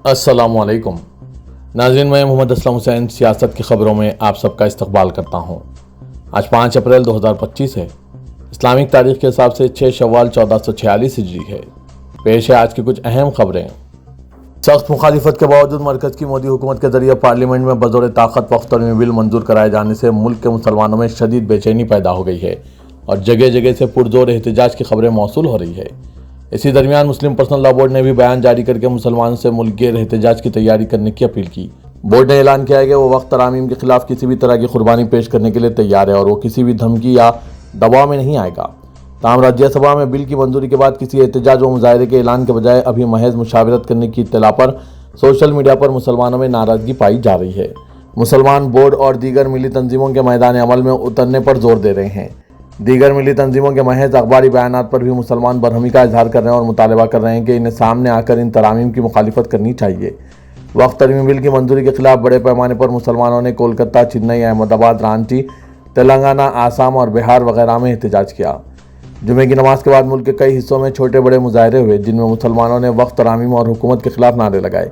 अस्सलाम वालेकुम नाज़रीन, मैं मोहम्मद असलम हुसैन सियासत की ख़बरों में आप सबका इस्तकबाल करता हूँ। आज 5 अप्रैल 2025 है। इस्लामिक तारीख़ के हिसाब से 6 शव्वाल 1446 हिजरी है। पेश है आज की कुछ अहम खबरें। सख्त मुखालिफत के बावजूद मरकज़ की मोदी हुकूमत के ज़रिए पार्लियामेंट में बज़ोर ताकत वक्त तर्मीमी बिल मंजूर कराए जाने से मुल्क के मुसलमानों में शदीद बेचैनी पैदा हो गई है और जगह जगह से पुरजोर एहतजाज की खबरें मौसूल हो रही है। इसी दरमियान मुस्लिम पर्सनल लॉ बोर्ड ने भी बयान जारी करके मुसलमानों से मुल्क गिर एहतजाज की तैयारी करने की अपील की। बोर्ड ने ऐलान किया है कि वो वक्त तरामीम के खिलाफ किसी भी तरह की कुर्बानी पेश करने के लिए तैयार है और वो किसी भी धमकी या दबाव में नहीं आएगा। ताहम राज्यसभा में बिल की मंजूरी के बाद किसी एहतजाज व मुजाहरे के ऐलान के बजाय अभी महज मुशावरत करने की इत्तला पर सोशल मीडिया पर मुसलमानों में नाराज़गी पाई जा रही है। मुसलमान बोर्ड और दीगर मिली तंजीमों के मैदान अमल में उतरने पर जोर दे रहे हैं। दीगर मिली तंजीमों के महज अखबारी बयानात पर भी मुसलमान बरहमी का इजहार कर रहे हैं और मुतालबा कर रहे हैं कि इन्हें सामने आकर इन तरामीम की मुखालिफत करनी चाहिए। वक्त तर्मीमी बिल की मंजूरी के खिलाफ बड़े पैमाने पर मुसलमानों ने कोलकाता, चेन्नई, अहमदाबाद, रांची, तेलंगाना, आसाम और बिहार वगैरह में एहतजाज किया। जुमे की नमाज के बाद मुल्क के कई हिस्सों में छोटे बड़े मुजाहरे हुए जिनमें मुसलमानों ने वक्त तरामीम और हुकूमत के खिलाफ नारे लगाए।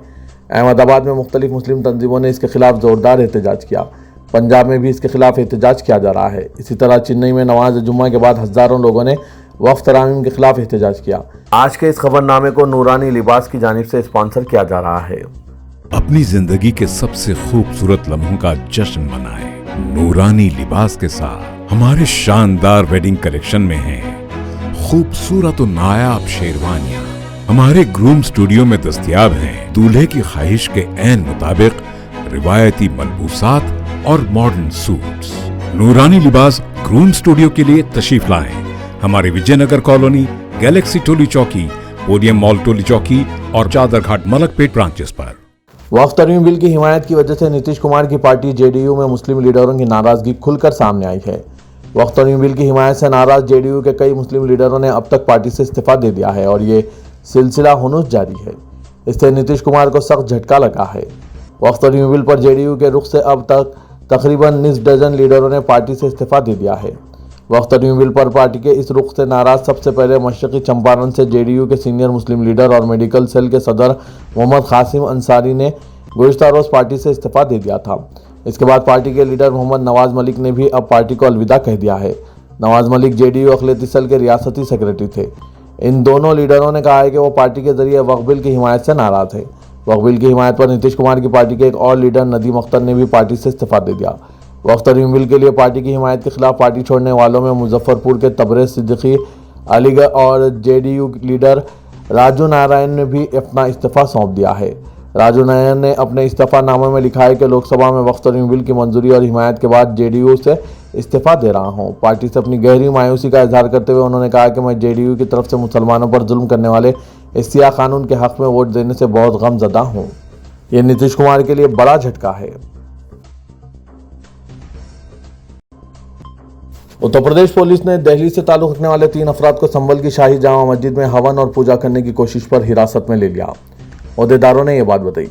अहमदाबाद में मुख्तलिफ मुस्लिम तंजीमों ने इसके खिलाफ ज़ोरदार एहतजाज किया। पंजाब में भी इसके खिलाफ एहतजाज किया जा रहा है। इसी तरह चेन्नई में नमाज जुम्मा के बाद हज़ारों लोगों ने वक्फ तरामीम के खिलाफ एहतजाज किया। आज के इस खबरनामे को नूरानी लिबास की जानिब से स्पॉन्सर किया जा रहा है। अपनी जिंदगी के सबसे खूबसूरत लम्हों का जश्न मनाएं नूरानी लिबास के साथ। हमारे शानदार वेडिंग कलेक्शन में है खूबसूरत और नायाब शेरवानियां। हमारे ग्रूम स्टूडियो में दस्तयाब हैं दूल्हे की ख्वाहिश के ऐन मुताबिक रिवायती मलबूसात और मॉडर्न सूट्स। नूरानी लिबास ग्रूम स्टूडियो के लिए तशरीफ लाएं। हमारे विजयनगर कॉलोनी, गैलेक्सी टोली चौकी, पोडियम मॉल टोली चौकी और चादरघाट मलकपेट ब्रांचेस पर। वक्फ तर्मीमी बिल की हिमायत की वजह से नीतीश कुमार की पार्टी जेडीयू में मुस्लिम लीडरों की नाराजगी खुलकर सामने आई है। वक्फ तर्मीमी बिल की हिमायत से नाराज जेडीयू के कई मुस्लिम लीडरों ने अब तक पार्टी से इस्तीफा दे दिया है और ये सिलसिला हुनूस जारी है। इससे नीतीश कुमार को सख्त झटका लगा है। वक्फ तर्मीमी बिल पर जेडीयू के रुख से अब तक तकरीबन निस्फ डजन लीडरों ने पार्टी से इस्तीफा दे दिया है। वक्फ तर्मीमी बिल पर पार्टी के इस रुख से नाराज सबसे पहले मशरक़ी चंपारण से जेडीयू के सीनियर मुस्लिम लीडर और मेडिकल सेल के सदर मोहम्मद कासिम अंसारी ने गुज़िश्ता रोज़ पार्टी से इस्तीफा दे दिया था। इसके बाद पार्टी के लीडर मोहम्मद नवाज मलिक ने भी अब पार्टी को अलविदा कह दिया है। नवाज मलिक जेडीयू अक़लियती सेल के रियासती सेक्रेटरी थे। इन दोनों लीडरों ने कहा है कि वो पार्टी के जरिए वक्फ बिल की हिमायत से नाराज़ है। वक्फ बिल की हिमायत पर नीतीश कुमार की पार्टी के एक और लीडर नदीम अख्तर ने भी पार्टी से इस्तीफा दे दिया। वक्फ तर्मीमी बिल के लिए पार्टी की हिमायत के खिलाफ पार्टी छोड़ने वालों में मुजफ्फरपुर के तबरेज़ सिद्दीकी, अलीगढ़ और जेडीयू लीडर राजू नारायण ने भी अपना इस्तीफा सौंप दिया है। राजू नारायण ने अपने इस्तीफा नामे में लिखा है कि लोकसभा में वक्फ तर्मीमी बिल की मंजूरी और हिमायत के बाद जेडीयू से इस्तीफा दे रहा हूं। पार्टी से अपनी गहरी मायूसी का इजहार करते हुए उन्होंने कहा कि मैं जेडीयू की तरफ से मुसलमानों पर जुल्म करने वाले इस सियाह कानून के हक में वोट देने से बहुत गमज़दा हूँ। ये नीतीश कुमार के लिए बड़ा झटका है। उत्तर प्रदेश पुलिस ने दिल्ली से ताल्लुक़ रखने वाले 3 अफराद को संभल की शाही जामा मस्जिद में हवन और पूजा करने की कोशिश पर हिरासत में ले लिया। ओहदेदारों ने यह बात बताई।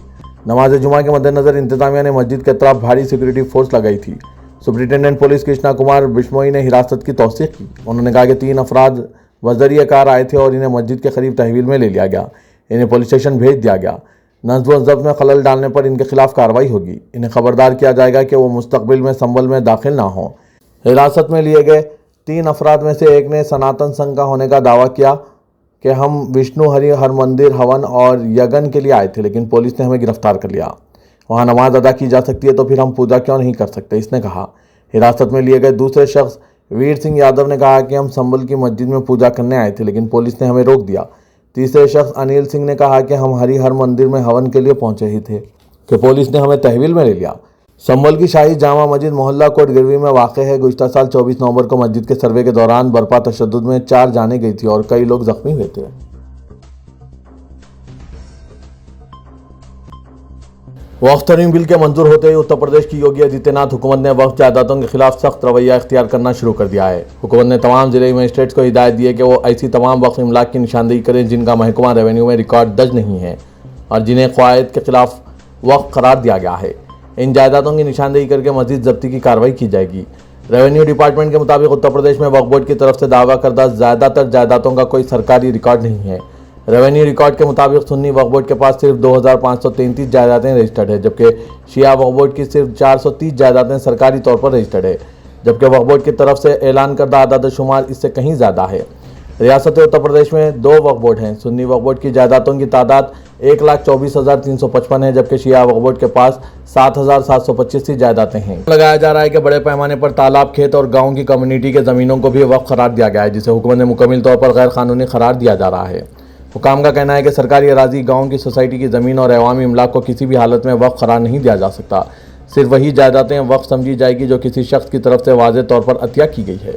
नमाज जुमा के मद्देनजर इंतजामिया ने मस्जिद के तरफ भारी सिक्योरिटी फोर्स लगाई थी। सुप्रिंटेंडेंट पुलिस कृष्णा कुमार बिश्नोई ने हिरासत की तौसीक की। उन्होंने कहा कि 3 अफराद वज़रिए कार आए थे और इन्हें मस्जिद के करीब तहवील में ले लिया गया। इन्हें पुलिस स्टेशन भेज दिया गया। नज़्म व ज़ब्त में खलल डालने पर इनके खिलाफ कार्रवाई होगी। इन्हें खबरदार किया जाएगा कि वो मुस्तकबिल में संभल में दाखिल ना हों। हिरासत में लिए गए 3 अफराद में से एक ने सनातन संघ का होने का दावा किया कि हम विष्णु हर मंदिर हवन और यज्ञ के लिए आए थे, लेकिन पुलिस ने हमें गिरफ्तार कर लिया। वहाँ नमाज अदा की जा सकती है तो फिर हम पूजा क्यों नहीं कर सकते, इसने कहा। हिरासत में लिए गए दूसरे शख्स वीर सिंह यादव ने कहा कि हम संभल की मस्जिद में पूजा करने आए थे, लेकिन पुलिस ने हमें रोक दिया। तीसरे शख्स अनिल सिंह ने कहा कि हम हर मंदिर में हवन के लिए पहुंचे ही थे कि पुलिस ने हमें तहवील में ले लिया। संभल की शाही जामा मस्जिद मोहल्ला कोट गिरवी में वाक़ है। गुज़िश्ता साल 24 नवंबर को मस्जिद के सर्वे के दौरान बरपा तशद्दुद में 4 जानें गई थी और कई लोग जख्मी हुए थे। वक्फ तर्मीमी बिल के मंजूर होते ही उत्तर प्रदेश की योगी आदित्यनाथ हुकूमत ने वक्फ जायदादों के खिलाफ सख्त रवैया इख्तियार करना शुरू कर दिया है। हुकूमत ने तमाम जिले मजिस्ट्रेट्स को हिदायत दी है कि वो ऐसी तमाम वक्फ इमलाक की निशानदेही करें जिनका महकमा रेवेन्यू में रिकॉर्ड दर्ज नहीं है और जिन्हें क़वायद के खिलाफ वक्फ करार दिया गया है। इन जायदादों की निशानदेही करके मज़ीद ज़ब्ती की कार्रवाई की जाएगी। रेवेन्यू डिपार्टमेंट के मुताबिक उत्तर प्रदेश में वक्फ बोर्ड की तरफ से दावा करदा ज़्यादातर जायदादों का कोई सरकारी रिकॉर्ड नहीं है। रेवेन्यू रिकॉर्ड के मुताबिक सुन्नी वक्फ बोर्ड के पास सिर्फ 2533 जायदादें रजिस्टर्ड है, जबकि शिया वक्फ बोर्ड की सिर्फ 430 जायदादें सरकारी तौर पर रजिस्टर्ड है, जबकि वक्फ बोर्ड की तरफ से ऐलान करदा आदाद शुमार इससे कहीं ज़्यादा है। रियासत उत्तर प्रदेश में 2 वक्फ बोर्ड हैं। सुन्नी वक्फ बोर्ड की जायदादों की तादाद 1,24,355 है, जबकि शिया वक्फ बोर्ड के पास 7,725 जायदादें हैं। लगाया जा रहा है कि बड़े पैमाने पर तालाब, खेत और गाँव की कम्युनिटी के ज़मीनों को भी वक्फ करार दिया गया है, जिसे हुकूमत ने मुकम्मल तौर पर गैर कानूनी करार दिया जा रहा है। हुकाम का कहना है कि सरकारी अराजी, गाँव की सोसाइटी की ज़मीन और अवामी इमलाक को किसी भी हालत में वक्फ करार नहीं दिया जा सकता। सिर्फ वही जायदादें वक्फ समझी जाएगी जो किसी शख्स की तरफ से वाज़ेह तौर पर अतिया की गई है।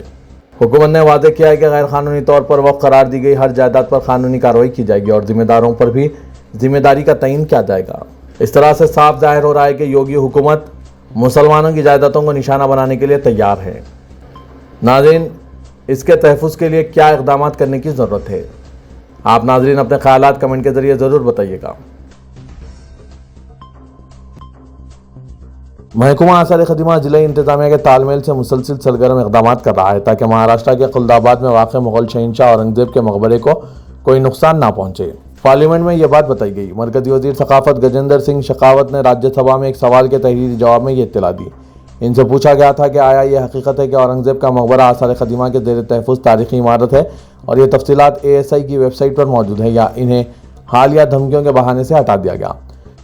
हुकूमत ने वाज़ेह किया है कि गैर कानूनी तौर पर वक्फ करार दी गई हर जायदाद पर कानूनी कार्रवाई की जाएगी और जिम्मेदारों पर भी जिम्मेदारी का तयन किया जाएगा। इस तरह से साफ जाहिर हो रहा है कि योगी हुकूमत मुसलमानों की जायदादों को निशाना बनाने के लिए तैयार है। नाज़रीन, इसके तहफ़्फ़ुज़ के लिए क्या इक़दाम करने की ज़रूरत है? आप नाज़रीन अपने ख़यालात कमेंट के ज़रिए ज़रूर बताइएगा। महकमा आसार खदीमा ज़िला इंतज़ामिया के तालमेल से मुसलसिल सरगर्म इक़दाम कर रहा है ताकि महाराष्ट्र के खुलदाबाद में वाक़ मुग़ल शहंशाह औरंगज़ेब के मकबरे को कोई नुकसान ना पहुँचे। पार्लियामेंट में यह बात बताई गई। मरकज़ी वज़ीर सक़ाफ़त गजेंद्र सिंह शेखावत ने राज्यसभा में एक सवाल के तहरीरी जवाब में ये इत्तला दी। इनसे पूछा गया था कि आया ये हकीकत है कि औरंगज़ेब का मकबरा आसार खदीमा के ज़ेर तहफ़्फ़ुज़ तारीख़ी इमारत है और ये तफसीलात ASI की वेबसाइट पर मौजूद है या इन्हें हालिया धमकियों के बहाने से हटा दिया गया।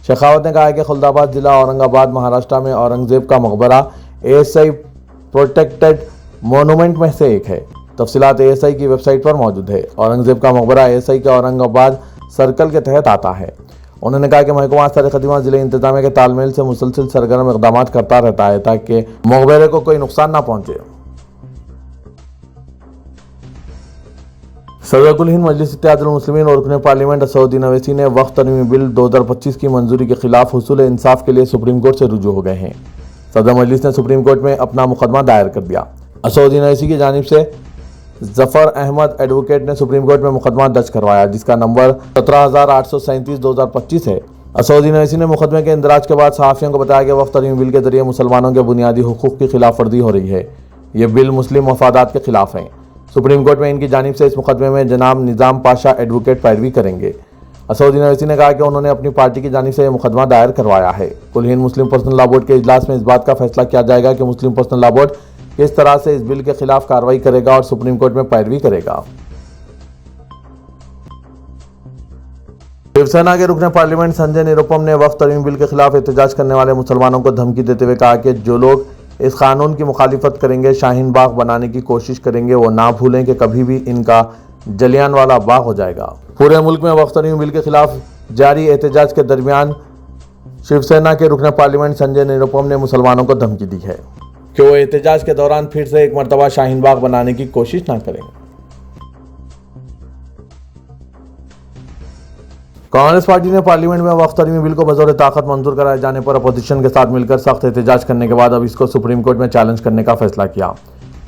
शेखावत ने कहा है कि खुलदाबाद ज़िला औरंगाबाद महाराष्ट्र में औरंगज़ेब का मकबरा ASI प्रोटेक्टेड मोनूमेंट में से एक है। तफसीलात ASI की वेबसाइट पर मौजूद है। औरंगज़ेब का मकबरा ASI के औरंगाबाद सर्कल के तहत आता है। उन्होंने कहा कि महकमा आसार खदीमा ज़िले इंतज़ामिया के तालमेल से मुसलसिल सरगर्म इक़दाम करता रहता है ताकि मकबरे को कोई नुकसान ना पहुँचे। सदर कुल हिंद मजलिस इत्तेहादुल मुस्लिमीन और रुकन पार्लियामेंट असदुद्दीन अवैसी ने वक्फ तरमीमी बिल 2025 की मंजूरी के खिलाफ हुसूल इंसाफ के लिए सुप्रीम कोर्ट से रुजू हो गए हैं। सदर मजलिस ने सुप्रीम कोर्ट में अपना मुकदमा दायर कर दिया। असदुद्दीन अवैसी की जानिब से जफ़र अहमद एडवोकेट ने सुप्रीम कोर्ट में मुकदमा दर्ज करवाया, जिसका नंबर 17,837/2025 है। असदुद्दीन अवैसी ने मुकदमे के इंदराज के बाद सहाफ़ियों को बताया कि वक्फ तरमीमी बिल के जरिए मुसलमानों के बुनियादी हुकूक़ की खिलाफ वर्जी हो रही है। ये बिल मुस्लिम मफादात के खिलाफ हैं। सुप्रीम कोर्ट में इनकी जानिब से इस मुकदमे में जनाब निज़ाम पाशा एडवोकेट पैरवी करेंगे। असदुद्दीन अवैसी ने कहा कि उन्होंने अपनी पार्टी की जानिब से यह मुकदमा दायर करवाया है। कुल हिंद मुस्लिम पर्सनल लॉ बोर्ड के इजलास में इस बात का फैसला किया जाएगा कि मुस्लिम पर्सनल लॉ बोर्ड किस तरह से इस बिल के खिलाफ कार्रवाई करेगा और सुप्रीम कोर्ट में पैरवी करेगा। शिवसेना के रुकने पार्लियामेंट संजय निरुपम ने वक्फ तरमीमी बिल के खिलाफ एहतजाज करने वाले मुसलमानों को धमकी देते हुए कहा कि जो लोग इस कानून की मुखालिफत करेंगे, शाहीन बाग बनाने की कोशिश करेंगे, वो ना भूलें कि कभी भी इनका जलियांवाला बाग हो जाएगा। पूरे मुल्क में वक्फ तरमीमी बिल के खिलाफ जारी एहतजाज के दरमियान शिवसेना के रुकने पार्लियामेंट संजय निरुपम ने मुसलमानों को धमकी दी है कि वो एहतजाज के दौरान फिर से एक मरतबा शाहीन बाग बनाने की कोशिश ना करें। कांग्रेस पार्टी ने पार्लियामेंट में वक्फ तरमीमी बिल को बतौर ताकत मंजूर कराए जाने पर अपोजिशन के साथ मिलकर सख्त एहतजाज करने के बाद अब इसको सुप्रीम कोर्ट में चैलेंज करने का फैसला किया।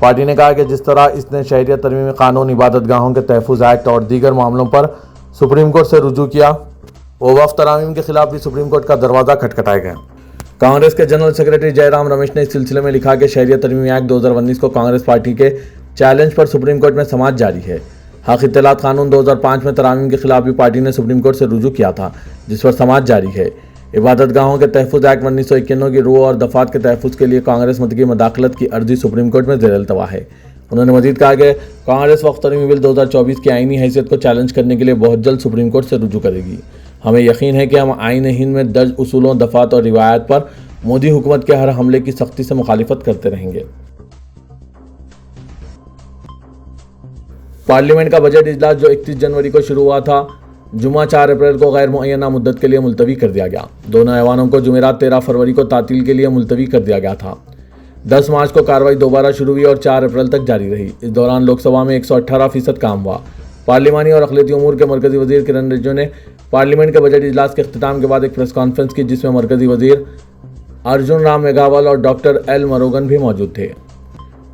पार्टी ने कहा कि जिस तरह इसने शहरियत तरमीमी कानून, इबादत गाहों के तहफ़्फ़ुज़ एक्ट और दीगर मामलों पर सुप्रीम कोर्ट से रुजू किया, वो वक्फ तरमीम के खिलाफ भी सुप्रीम कोर्ट का दरवाज़ा खटखटाएगा। कांग्रेस के जनरल सेक्रेटरी जयराम रमेश ने इस सिलसिले में लिखा कि शहरियत तरमीमी एक्ट 2019 को कांग्रेस पार्टी के चैलेंज पर सुप्रीम कोर्ट में समाअत जारी है। हक़ इत्तलात कानून 2005 में तरामीम के खिलाफ भी पार्टी ने सुप्रीम कोर्ट से रुजू किया था, जिस पर समाअत जारी है। इबादत गाहों के तहफ़्फ़ुज़ एक्ट 1991 की रूह और दफ़ात के तहफ़्फ़ुज़ के लिए कांग्रेस मत की मदाखलत की अर्जी सुप्रीम कोर्ट में ज़ेर अल्तवा है। उन्होंने मजीद कहा कि कांग्रेस वक्फ तरमीमी बिल 2024 की आईनी हैसियत को चैलेंज करने के लिए बहुत जल्द सुप्रीम कोर्ट से रुजू करेगी। हमें यकीन है कि हम आईन हिंद में दर्ज उसूलों, दफ़ात और रिवायत पर मोदी हुकूमत के हर हमले की सख्ती से मुखालिफत करते रहेंगे। पार्लियामेंट का बजट इजलास जो 31 जनवरी को शुरू हुआ था, जुमा 4 अप्रैल को गैर मुअय्यना मुद्दत के लिए मुलतवी कर दिया गया। दोनों ऐवानों को जुमेरात 13 फरवरी को तातील के लिए मुलतवी कर दिया गया था। 10 मार्च को कार्रवाई दोबारा शुरू हुई और 4 अप्रैल तक जारी रही। इस दौरान लोकसभा में 118% काम हुआ। पार्लिमानी और अक़लियती उमूर के मरकज़ी वज़ीर किरण रिजिजू ने पार्लियामेंट के बजट इजलास के अख्तिताम के बाद एक प्रेस कॉन्फ्रेंस की, जिसमें मरकज़ी वज़ीर अर्जुन राम मेघवाल और डॉक्टर एल मरोगन भी मौजूद थे।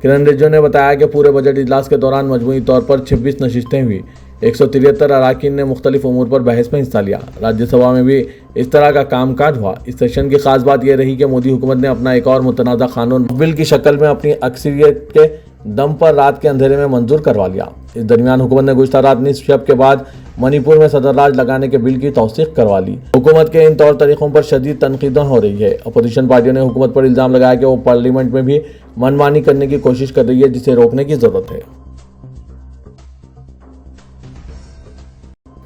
किरण रिजिजू ने बताया कि पूरे बजट इजलास के दौरान मजमूई तौर पर 26 नशिस्तें हुई। 173 अराकीन ने मुख्तलिफ उमूर पर बहस में हिस्सा लिया। राज्यसभा में भी इस तरह का कामकाज हुआ। इस सेशन की खास बात यह रही कि मोदी हुकूमत ने अपना एक और मुतनाज़ा कानून बिल की शक्ल में अपनी अक्सरियत के दम पर रात के अंधेरे में मंजूर करवा लिया। इस दरमियान हुकूमत ने गुज़श्ता रात निस्फ शब के बाद منی پور میں صدر راج لگانے کے بل کی توثیق کروا لی۔ حکومت کے ان طور طریقوں پر شدید تنقیدیں ہو رہی ہے۔ اپوزیشن پارٹیوں نے حکومت پر الزام لگایا کہ وہ پارلیمنٹ میں بھی من مانی کرنے کی کوشش کر رہی ہے، جسے روکنے کی ضرورت ہے۔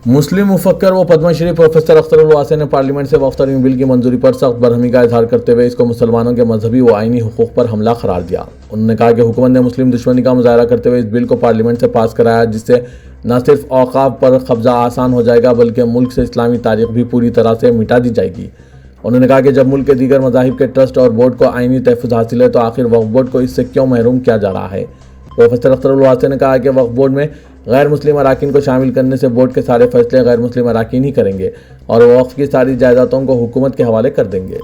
مسلم مفکر و پدم شری پروفیسر اختر الواسع نے پارلیمنٹ سے وقف ترین بل کی منظوری پر سخت برہمی کا اظہار کرتے ہوئے اس کو مسلمانوں کے مذہبی و آئینی حقوق پر حملہ قرار دیا۔ انہوں نے کہا کہ حکومت نے مسلم دشمنی کا مظاہرہ کرتے ہوئے اس بل کو پارلیمنٹ سے پاس کرایا، جس سے نہ صرف اوقاف پر قبضہ آسان ہو جائے گا بلکہ ملک سے اسلامی تاریخ بھی پوری طرح سے مٹا دی جائے گی۔ انہوں نے کہا کہ جب ملک کے دیگر مذاہب کے ٹرسٹ اور بورڈ کو آئینی تحفظ حاصل ہے تو آخر وقف بورڈ کو اس سے کیوں محروم کیا جا رہا ہے؟ پروفیسر اختر الواسع نے کہا کہ وقف بورڈ میں غیر مسلم اراکین کو شامل کرنے سے بورڈ کے سارے فیصلے غیر مسلم اراکین ہی کریں گے اور وہ وقف کی ساری جائیدادوں کو حکومت کے حوالے کر دیں گے۔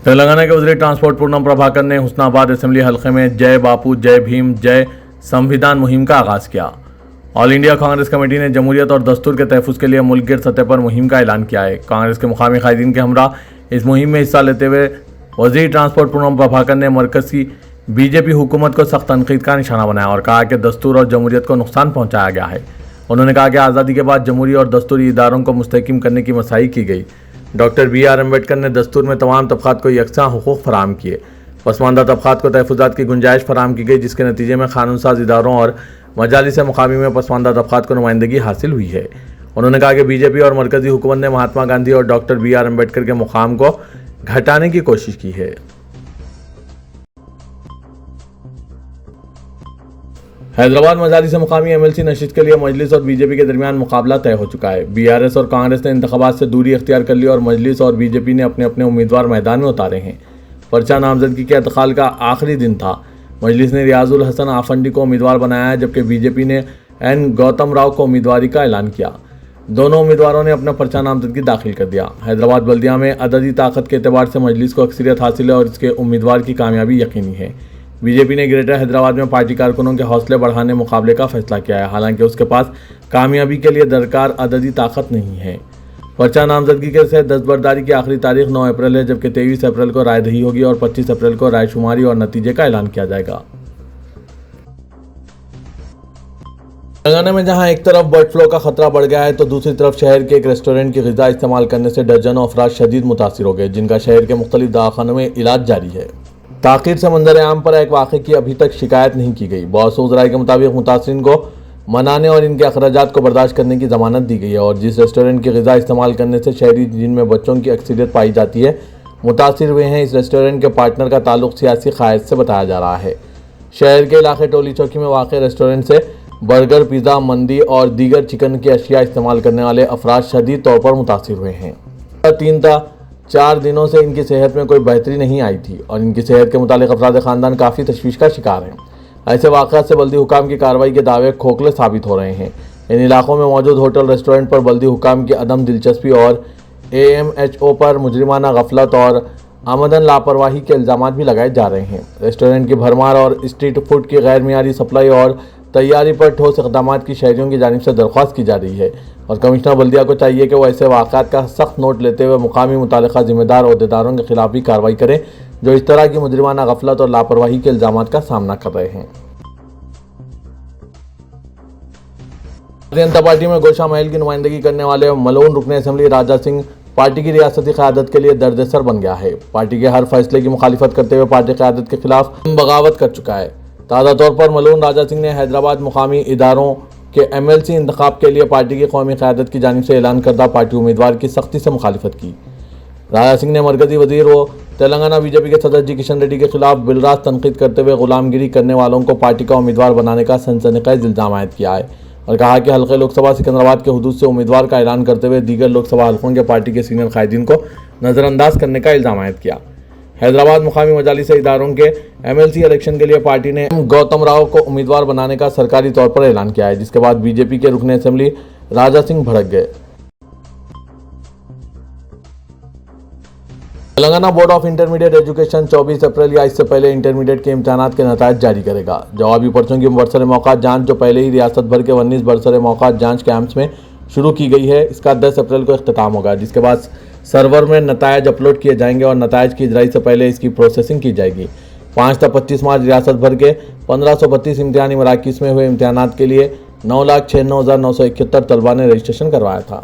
تلنگانہ کے وزیر ٹرانسپورٹ پورنم پربھاکر نے حسن آباد اسمبلی حلقے میں جے باپو جے بھیم جے سمویدھان مہم کا آغاز کیا۔ آل انڈیا کانگریس کمیٹی نے جمہوریت اور دستور کے تحفظ کے لیے ملک گیر سطح پر مہم کا اعلان کیا ہے۔ کانگریس کے مقامی قائدین کے ہمراہ اس مہم میں حصہ لیتے ہوئے وزیر ٹرانسپورٹ پورنم پربھاکر نے مرکز کی بی جے پی حکومت کو سخت تنقید کا نشانہ بنایا اور کہا کہ دستور اور جمہوریت کو نقصان پہنچایا گیا ہے۔ انہوں نے کہا کہ آزادی کے بعد جمہوری اور دستوری اداروں کو مستحکم کرنے کی مساعی کی گئی۔ ڈاکٹر بی آر امبیڈکر نے دستور میں تمام طبقات کو یکساں حقوق فراہم کیے۔ پسماندہ طبقات کو تحفظات کی گنجائش فراہم کی گئی، جس کے نتیجے میں قانون ساز اداروں اور مجالس مقامی میں پسماندہ طبقات کو نمائندگی حاصل ہوئی ہے۔ انہوں نے کہا کہ بی جے پی اور مرکزی حکومت نے مہاتما گاندھی اور ڈاکٹر بی آر امبیڈکر کے مقام کو گھٹانے کی کوشش کی ہے۔ حیدرآباد مجالس مقامی ایم ایل سی نشست کے لیے مجلس اور بی جے پی کے درمیان مقابلہ طے ہو چکا ہے۔ بی آر ایس اور کانگریس نے انتخابات سے دوری اختیار کر لی اور مجلس اور بی جے پی نے اپنے اپنے امیدوار میدان میں اتارے ہیں۔ پرچہ نامزدگی کے انتقال کا آخری دن تھا۔ مجلس نے ریاض الحسن آفنڈی کو امیدوار بنایا ہے، جبکہ بی جے پی نے این گوتم راؤ کو امیدواری کا اعلان کیا۔ دونوں امیدواروں نے اپنا پرچہ نامزدگی داخل کر دیا۔ حیدرآباد بلدیہ میں عددی طاقت کے اعتبار سے مجلس کو اکثریت حاصل ہے اور اس کے امیدوار کی کامیابی یقینی ہے۔ بی جے پی نے گریٹر حیدرآباد میں پارٹی کارکنوں کے حوصلے بڑھانے مقابلے کا فیصلہ کیا ہے، حالانکہ اس کے پاس کامیابی کے لیے درکار عددی طاقت نہیں ہے۔ پرچہ نامزدگی کے سے دستبرداری کی آخری تاریخ 9 اپریل ہے، جبکہ 23 اپریل کو رائے دہی ہوگی اور 25 اپریل کو رائے شماری اور نتیجے کا اعلان کیا جائے گا۔ تلنگانہ میں جہاں ایک طرف برڈ فلو کا خطرہ بڑھ گیا ہے تو دوسری طرف شہر کے ایک ریسٹورنٹ کی غذا استعمال کرنے سے درجنوں افراد شدید متاثر ہو گئے، جن کا شہر کے مختلف دواخانوں میں علاج جاری ہے۔ تاخیر سے منظر عام پر ایک واقعے کی ابھی تک شکایت نہیں کی گئی۔ بہت رائے کے مطابق متاثرین کو منانے اور ان کے اخراجات کو برداشت کرنے کی ضمانت دی گئی ہے، اور جس ریسٹورنٹ کی غذا استعمال کرنے سے شہری جن میں بچوں کی اکثریت پائی جاتی ہے متاثر ہوئے ہیں، اس ریسٹورنٹ کے پارٹنر کا تعلق سیاسی قائد سے بتایا جا رہا ہے۔ شہر کے علاقے ٹولی چوکی میں واقع ریسٹورنٹ سے برگر، پیزا، مندی اور دیگر چکن کی اشیاء استعمال کرنے والے افراد شدید طور پر متاثر ہوئے ہیں۔ 3 تا 4 دنوں سے ان کی صحت میں کوئی بہتری نہیں آئی تھی اور ان کی صحت کے متعلق افراد خاندان کافی تشویش کا شکار ہیں۔ ایسے واقعات سے بلدی حکام کی کارروائی کے دعوے کھوکھلے ثابت ہو رہے ہیں۔ ان علاقوں میں موجود ہوٹل ریسٹورنٹ پر بلدی حکام کی عدم دلچسپی اور اے ایم ایچ او پر مجرمانہ غفلت اور آمدن لاپرواہی کے الزامات بھی لگائے جا رہے ہیں۔ ریسٹورنٹ کی بھرمار اور اسٹریٹ فوڈ کی غیر معیاری سپلائی اور تیاری پر ٹھوس اقدامات کی شہریوں کی جانب سے درخواست کی جا رہی ہے، اور کمشنر بلدیہ کو چاہیے کہ وہ ایسے واقعات کا سخت نوٹ لیتے ہوئے مقامی متعلقہ ذمہ دار عہدیداروں کے خلاف بھی کارروائی کریں جو اس طرح کی مجرمانہ غفلت اور لاپرواہی کے الزامات کا سامنا کر رہے ہیں۔ بھارتیہ جنتا پارٹی میں گوشہ محل کی نمائندگی کرنے والے ملون رکن اسمبلی راجہ سنگھ پارٹی کی ریاستی قیادت کے لیے درد سر بن گیا ہے۔ پارٹی کے ہر فیصلے کی مخالفت کرتے ہوئے پارٹی قیادت کے خلاف بغاوت کر چکا ہے۔ تازہ طور پر ملون راجہ سنگھ نے حیدرآباد مقامی اداروں کے ایم ایل سی انتخاب کے لیے پارٹی کی قومی قیادت کی جانب سے اعلان کردہ پارٹی امیدوار کی سختی سے مخالفت کی۔ راجہ سنگھ نے مرکزی وزیر و تلنگانہ بی جے پی کے صدر جی کشن ریڈی کے خلاف بالراز تنقید کرتے ہوئے غلام گیری کرنے والوں کو پارٹی کا امیدوار بنانے کا سنسنیخیز الزام عائد کیا ہے، اور کہا کہ حلقے لوک سبھا سکندرآباد کے حدود سے امیدوار کا اعلان کرتے ہوئے دیگر لوک سبھا حلقوں کے پارٹی کے سینئر قائدین کو نظر انداز کرنے کا الزام عائد کیا۔ حیدرآباد مقامی مجالس اداروں کے ایم ایل سی الیکشن کے لیے پارٹی نے گوتم راؤ کو امیدوار بنانے کا سرکاری طور پر اعلان کیا ہے، جس کے بعد بی جے پی کے رکن اسمبلی راجہ سنگھ بھڑک گئے۔ Telangana board of intermediate education 24 April یا اس سے پہلے انٹرمیڈیٹ کے امتحانات کے نتائج جاری کرے گا۔ جوابی پرچوں کی برسر موقعات جانچ جو پہلے ہی ریاست بھر کے 19 برسر موقعات جانچ کیمپس میں شروع کی گئی ہے، اس کا 10 اپریل کو اختتام ہوگا، جس کے بعد سرور میں نتائج اپلوڈ کیے جائیں گے اور نتائج کی اجرائی سے پہلے اس کی پروسیسنگ کی جائے گی۔ 5 تا 25 مارچ ریاست بھر کے 1532 امتحانی مراکز میں ہوئے امتحانات کے لیے 9,96,971 طلبہ نے رجسٹریشن کروایا تھا۔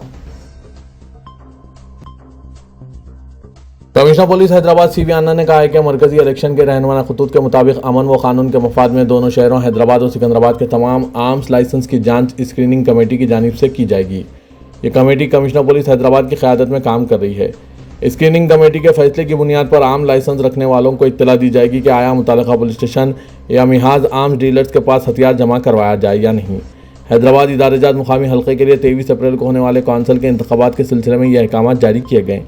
کمشنر پولیس حیدرآباد سی وی آنند نے کہا ہے کہ مرکزی الیکشن کے رہنما خطوط کے مطابق امن و قانون کے مفاد میں دونوں شہروں حیدرآباد اور سکندرآباد کے تمام آرمز لائسنس کی جانچ اسکریننگ کمیٹی کی جانب سے کی جائے گی۔ یہ کمیٹی کمشنر پولیس حیدرآباد کی قیادت میں کام کر رہی ہے۔ اسکریننگ کمیٹی کے فیصلے کی بنیاد پر عام لائسنس رکھنے والوں کو اطلاع دی جائے گی کہ آیا متعلقہ پولیس اسٹیشن یا محاذ آرمز ڈیلرز کے پاس ہتھیار جمع کروایا جائے یا نہیں۔ حیدرآباد ادارہ جات مقامی حلقے کے لیے 23 اپریل کو ہونے والے کونسل کے انتخابات کے سلسلے میں یہ احکامات جاری کیے گئے۔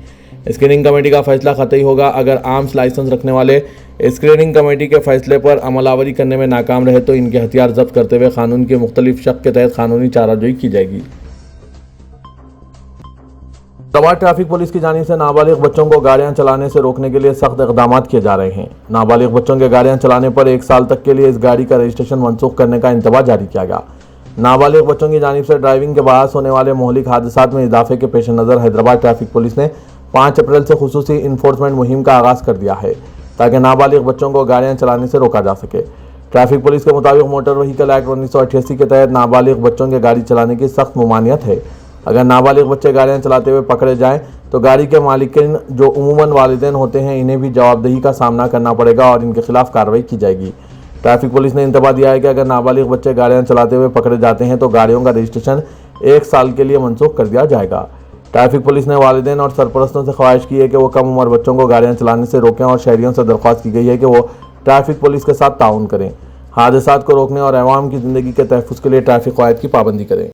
اسکریننگ کمیٹی کا فیصلہ قطعی ہوگا۔ اگر آرمز لائسنس رکھنے والے اسکریننگ کمیٹی کے فیصلے پر عمل آوری کرنے میں ناکام رہے تو ان کے ہتھیار ضبط کرتے ہوئے قانون کے مختلف شق کے تحت قانونی چارہ جوئی کی جائے گی۔ حیدرآباد ٹریفک پولیس کی جانب سے نابالغ بچوں کو گاڑیاں چلانے سے روکنے کے لیے سخت اقدامات کیے جا رہے ہیں۔ نابالغ بچوں کے گاڑیاں چلانے پر 1 سال تک کے لیے اس گاڑی کا رجسٹریشن منسوخ کرنے کا انتباہ جاری کیا گیا۔ نابالغ بچوں کی جانب سے ڈرائیونگ کے باعث ہونے والے مہلک حادثات میں اضافے کے پیش نظر حیدرآباد ٹریفک پولیس نے 5 اپریل سے خصوصی انفورسمنٹ مہم کا آغاز کر دیا ہے تاکہ نابالغ بچوں کو گاڑیاں چلانے سے روکا جا سکے۔ ٹریفک پولیس کے مطابق موٹر وہیکل ایکٹ 1988 کے تحت نابالغ بچوں کے گاڑی چلانے کی سخت ممانعت ہے۔ اگر نابالغ بچے گاڑیاں چلاتے ہوئے پکڑے جائیں تو گاڑی کے مالکین جو عموماً والدین ہوتے ہیں انہیں بھی جواب دہی کا سامنا کرنا پڑے گا اور ان کے خلاف کارروائی کی جائے گی۔ ٹریفک پولیس نے انتباہ دیا ہے کہ اگر نابالغ بچے گاڑیاں چلاتے ہوئے پکڑے جاتے ہیں تو گاڑیوں کا رجسٹریشن 1 سال کے لیے منسوخ کر دیا جائے گا۔ ٹریفک پولیس نے والدین اور سرپرستوں سے خواہش کی ہے کہ وہ کم عمر بچوں کو گاڑیاں چلانے سے روکیں اور شہریوں سے درخواست کی گئی ہے کہ وہ ٹریفک پولیس کے ساتھ تعاون کریں، حادثات کو روکنے اور عوام کی زندگی کے تحفظ کے لیے ٹریفک قواعد کی پابندی کریں۔